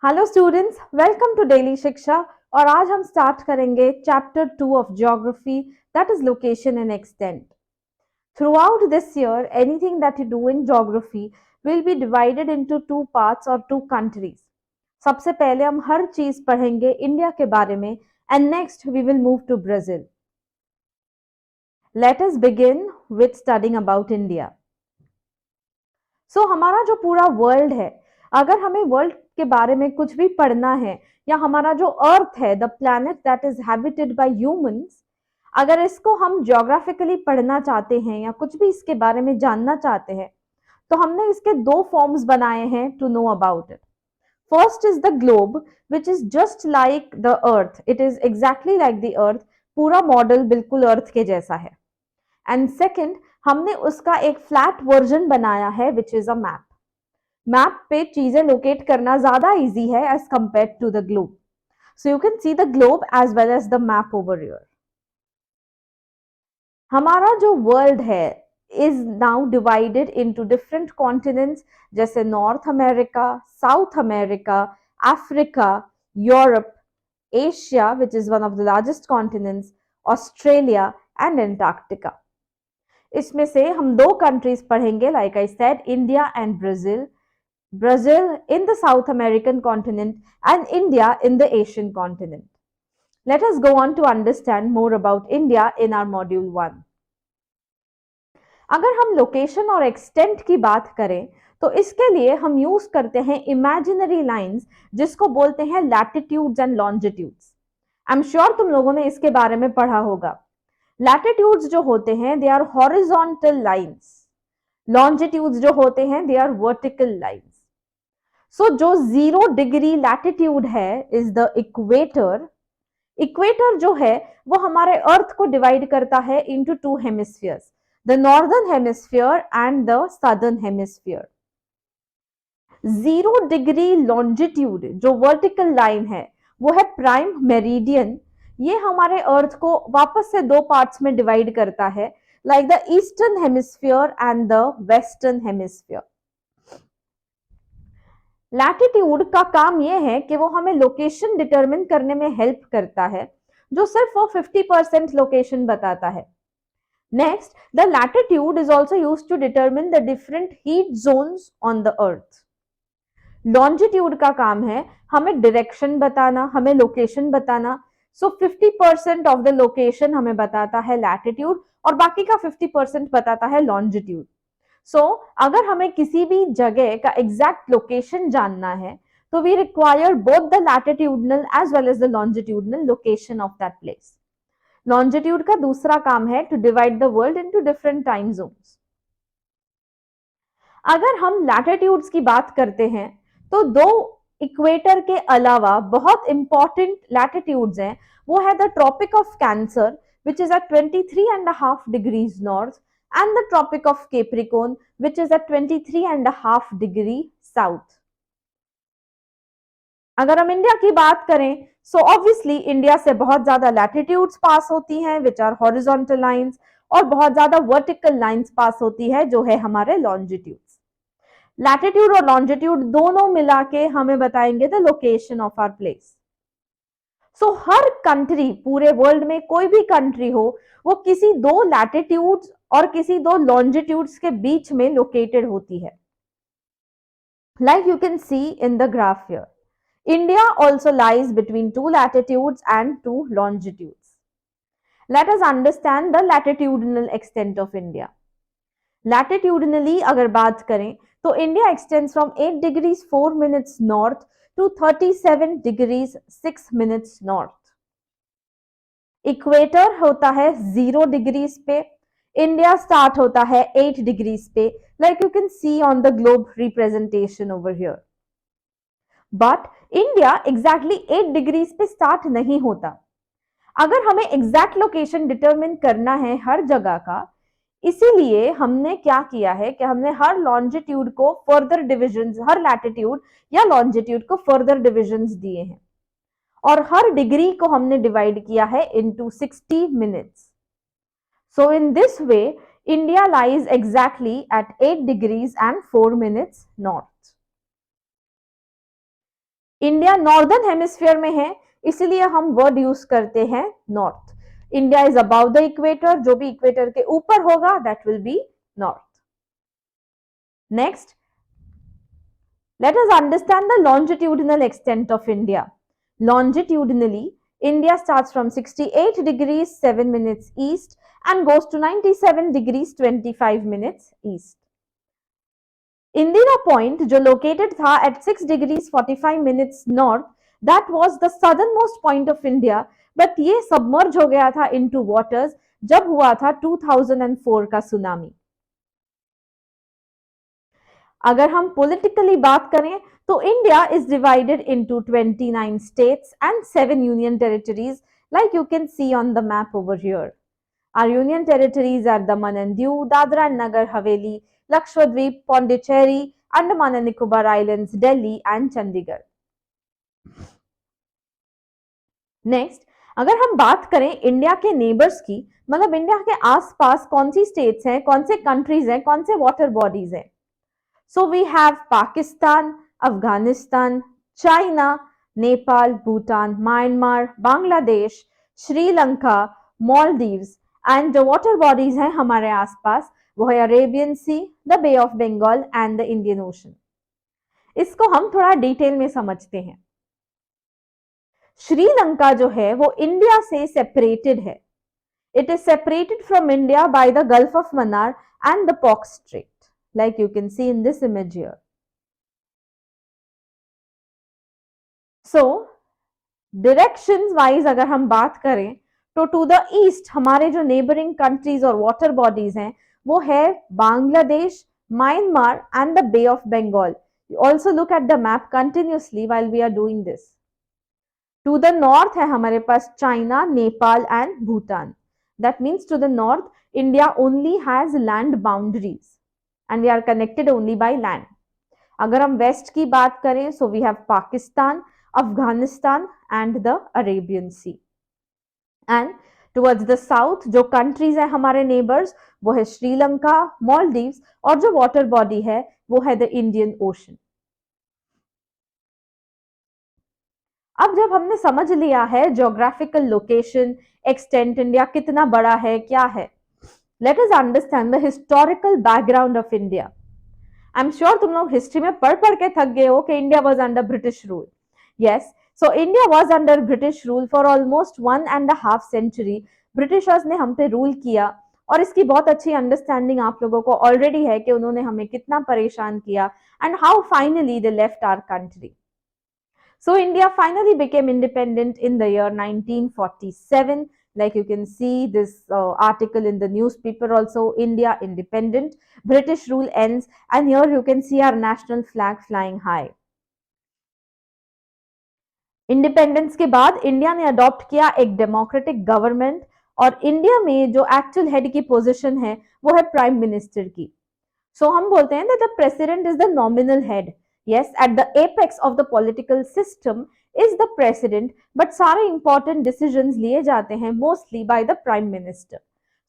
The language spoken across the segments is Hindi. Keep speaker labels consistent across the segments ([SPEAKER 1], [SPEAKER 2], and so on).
[SPEAKER 1] Hello students, welcome to daily Shiksha. और आज हम स्टार्ट करेंगे chapter 2 of geography, that is location and extent. Throughout this year anything that you do in geography will be divided into two parts और टू कंट्रीज। सबसे पहले हम हर चीज पढ़ेंगे इंडिया के बारे में and next we will move to Brazil. Let us begin with studying about India. हमारा जो पूरा वर्ल्ड है, अगर हमें वर्ल्ड के बारे में कुछ भी पढ़ना है या हमारा जो अर्थ है, the planet that is habited bye humans, अगर इसको हम ज्योग्राफिकली पढ़ना चाहते हैं या कुछ भी इसके बारे में जानना चाहते हैं, तो हमने इसके दो फॉर्म्स बनाए हैं to know about it. First is the globe, which is just like the earth, it is exactly like the earth, पूरा मॉडल बिल्कुल अर्थ के जैसा है। एंड सेकेंड, हमने उसका एक फ्लैट वर्जन बनाया है which is a map. Map पे चीजें लोकेट करना ज्यादा इजी है as compare to the globe. So you can see the globe as well as the map over here. हमारा जो वर्ल्ड है is now divided into different continents, जैसे North America, South America, Africa, Europe, Asia which is one of the largest continents, Australia and Antarctica. इसमें से हम दो कंट्रीज पढ़ेंगे, like I said, India and Brazil. Brazil in the South American continent and India in the Asian continent. Let us go on to understand more about India in our module 1. अगर हम लोकेशन और एक्सटेंट की बात करें तो इसके लिए हम यूज करते हैं इमेजिनरी लाइंस, जिसको बोलते हैं latitudes and longitudes. I am sure तुम लोगों ने इसके बारे में पढ़ा होगा। लैटिट्यूड्स जो होते हैं they are horizontal lines, longitudes जो होते हैं दे आर वर्टिकल लाइंस। जो 0 डिग्री लैटिट्यूड है इज द इक्वेटर। इक्वेटर जो है वो हमारे अर्थ को डिवाइड करता है into two hemispheres, the northern hemisphere and the southern hemisphere. 0 degree longitude जो वर्टिकल लाइन है वो है प्राइम मेरिडियन। ये हमारे अर्थ को वापस से दो पार्ट्स में डिवाइड करता है, like the eastern hemisphere and the western hemisphere. Latitude का काम यह है कि वो हमें लोकेशन डिटरमिन करने में हेल्प करता है, जो सिर्फ वो 50% लोकेशन बताता है। Next, the latitude is also use to determine the different heat zones on the earth. Longitude का काम है हमें डायरेक्शन बताना, हमें लोकेशन बताना। सो 50% ऑफ द लोकेशन हमें बताता है लैटिट्यूड और बाकी का 50% बताता है लॉन्जिट्यूड। अगर हमें किसी भी जगह का एग्जैक्ट लोकेशन जानना है तो we require both the latitudinal as well as the longitudinal location of that place. Longitude का दूसरा काम है to divide the world into different time zones. अगर हम लैटिट्यूड्स की बात करते हैं तो दो इक्वेटर के अलावा बहुत इंपॉर्टेंट लैटिट्यूड्स हैं। वो है the tropic of cancer which is at 23.5 degrees north and the Tropic of Capricorn, which is at 23.5 degree south. अगर हम इंडिया की बात करें सो ऑब्वियसली इंडिया से बहुत ज्यादा लैटिट्यूड्स पास होती हैं विच आर हॉरिजॉन्टल लाइंस, और बहुत ज्यादा वर्टिकल लाइंस पास होती है जो है हमारे लॉन्जिट्यूड्स। लैटिट्यूड और लॉन्जिट्यूड दोनों मिला के हमें बताएंगे the location of our place. हर कंट्री, पूरे वर्ल्ड में कोई भी कंट्री हो, वो किसी दो लैटिट्यूड्स और किसी दो लॉन्जिट्यूड्स के बीच में लोकेटेड होती है। Like you can C in the graph here, India also lies between 2 latitudes and 2 longitudes. Let us understand the latitudinal extent of India. Latitudinally अगर बात करें तो India extends from 8 degrees 4 minutes north to 37 degrees 6 minutes north. Equator होता है 0 डिग्रीज पे, इंडिया स्टार्ट होता है 8 डिग्रीज पे, like you can C on the globe representation over here. But India exactly 8 degrees पे स्टार्ट नहीं होता। अगर हमें एग्जैक्ट लोकेशन डिटरमिन करना है हर जगह का, इसीलिए हमने क्या किया है कि हमने हर लॉन्जिट्यूड को फर्दर डिविजन्स, हर लैटिट्यूड या लॉन्जिट्यूड को फर्दर डिविजन्स दिए हैं और हर डिग्री को हमने डिवाइड किया है into 60 minutes. So in this way India lies exactly at 8 degrees and 4 minutes north. India northern hemisphere में है, इसलिए हम वर्ड यूज करते हैं north. India is about the equator, जो भी इक्वेटर के ऊपर होगा that will be north. Next, let us understand the longitudinal extent of India. Longitudinally, India starts from 68 degrees 7 minutes east and goes to 97 degrees 25 minutes east. Indira Point, जो located था at 6 degrees 45 minutes north, that was the southernmost point of India, but ये submerge हो गया था into waters जब हुआ था 2004 का सुनामी. अगर हम politically बात करें तो India is divided into 29 states and 7 union territories, like you can see on the map over here. Our union territories are Daman and Diu, Dadra and Nagar Haveli, Lakshadweep, Pondicherry, Andaman and Nicobar Islands, Delhi and Chandigarh. Next, अगर हम बात करें इंडिया के नेबर्स की, मतलब इंडिया के आसपास कौन सी स्टेट्स हैं, कौन से कंट्रीज हैं, कौन से वाटर बॉडीज हैं. So we have Pakistan, Afghanistan, China, Nepal, Bhutan, Myanmar, Bangladesh, Sri Lanka, Maldives, and the water bodies हैं हमारे आसपास, वो है Arabian sea, the bay of Bengal and the Indian ocean. इसको हम थोड़ा डिटेल में समझते हैं. श्रीलंका जो है वो इंडिया से सेपरेटेड है. It is separated from India by the gulf of Mannar and the pock straight, like you can see in this image here. So directions wise अगर हम बात करें तो to the east हमारे जो neighboring countries और water bodies हैं वो है Bangladesh, Myanmar and the Bay of Bengal. You also look at the map continuously while we are doing this. To the north है हमारे पास China, Nepal and Bhutan. That means to the north India only has land boundaries and we are connected only by land. अगर हम वेस्ट की बात करें so we have Pakistan, Afghanistan and the Arabian Sea. And towards the south जो countries हैं हमारे neighbors वो है श्रीलंका, Maldives और जो water body है वो है the Indian Ocean. अब जब हमने समझ लिया है geographical location, extent इंडिया कितना बड़ा है, क्या है, let us understand the historical background of India. I'm sure तुम लोग हिस्ट्री में पढ़ के थक गए हो कि India was under British rule. Yes, so India was under British rule for almost 1.5 century. Britishers ने हम पे रूल किया और इसकी बहुत अच्छी अंडरस्टैंडिंग आप लोगों को ऑलरेडी है कि उन्होंने हमें कितना परेशान किया and how finally they left our country. So India finally became independent in the year 1947. Like you can see this article in the newspaper also, India independent, British rule ends, and here you can see our national flag flying high. Independence के बाद इंडिया ने अडॉप्ट किया एक डेमोक्रेटिक गवर्नमेंट और इंडिया में जो एक्चुअल हेड की पोजीशन है वो है प्राइम मिनिस्टर की. सो हम बोलते हैं that the president is the nominal head. Yes, at the apex of the political system is the president, but सारे important decisions लिए जाते हैं mostly by the prime minister.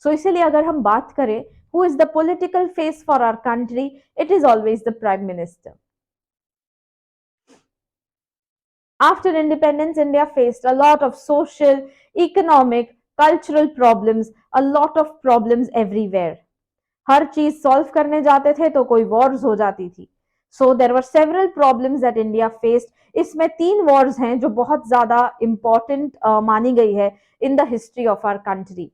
[SPEAKER 1] So इसीलिए अगर हम बात करें who is the political face for our country, it is always the prime minister. After independence, India faced a lot of social, economic, cultural problems, a lot of problems everywhere. हर चीज सॉल्व करने जाते थे तो कोई वॉर्स हो जाती थी. So there were several problems that India faced. इसमें 3 wars हैं जो बहुत ज्यादा important मानी गई है in the history of our country.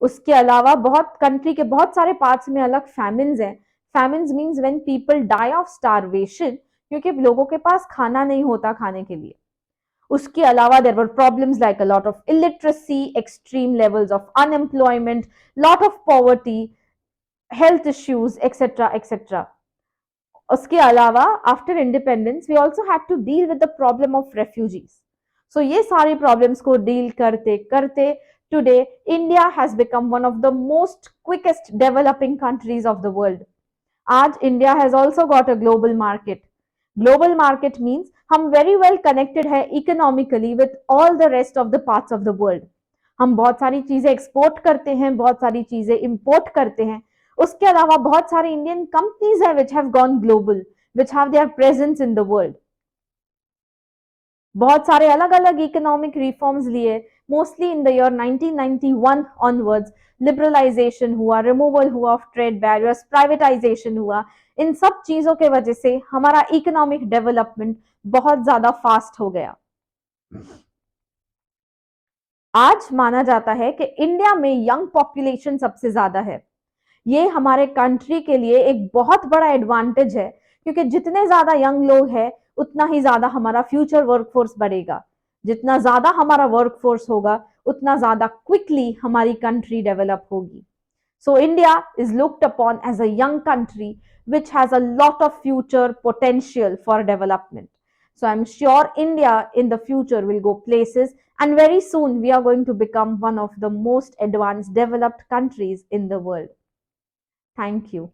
[SPEAKER 1] उसके अलावा बहुत कंट्री के बहुत सारे पार्ट्स में अलग famines हैं. Famines means when people die of starvation, क्योंकि लोगों के पास खाना नहीं होता खाने के लिए. उसके अलावा there were problems like a lot of illiteracy, extreme levels of unemployment, lot of poverty, health issues, etc. etc. उसके अलावा after independence we also had to deal with the problem of refugees. So ये सारी प्रॉब्लम्स को डील करते करते today India has become one of the most quickest developing countries of the world. आज India has also got a global market. Global market means हम वेरी वेल कनेक्टेड है economically with all the rest of the parts of the world. हम बहुत सारी चीजें एक्सपोर्ट करते हैं, बहुत सारी चीजें इंपोर्ट करते हैं. उसके अलावा बहुत सारे इंडियन कंपनीज हैं which have gone global, which have their presence in the world. बहुत सारे अलग अलग इकोनॉमिक रिफॉर्म्स लिए, mostly in the year 1991 onwards. Liberalisation हुआ, रिमूवल हुआ ऑफ ट्रेड बैरियर्स, प्राइवेटाइजेशन हुआ। इन सब चीजों के वजह से हमारा इकोनॉमिक डेवलपमेंट बहुत ज्यादा फास्ट हो गया। आज माना जाता है कि इंडिया में यंग पॉपुलेशन सबसे ज्यादा है। ये हमारे कंट्री के लिए एक बहुत बड़ा एडवांटेज है, क्योंकि जितने ज्यादा यंग लोग हैं उतना ही ज्यादा हमारा फ्यूचर वर्कफोर्स बढ़ेगा। जितना ज्यादा हमारा वर्कफोर्स होगा उतना ज्यादा क्विकली हमारी कंट्री डेवलप होगी। So India is looked upon as a young country which has a lot of future potential for development. So I'm sure India in the future will go places, and very soon we are going to become one of the most advanced developed countries in the world. Thank you.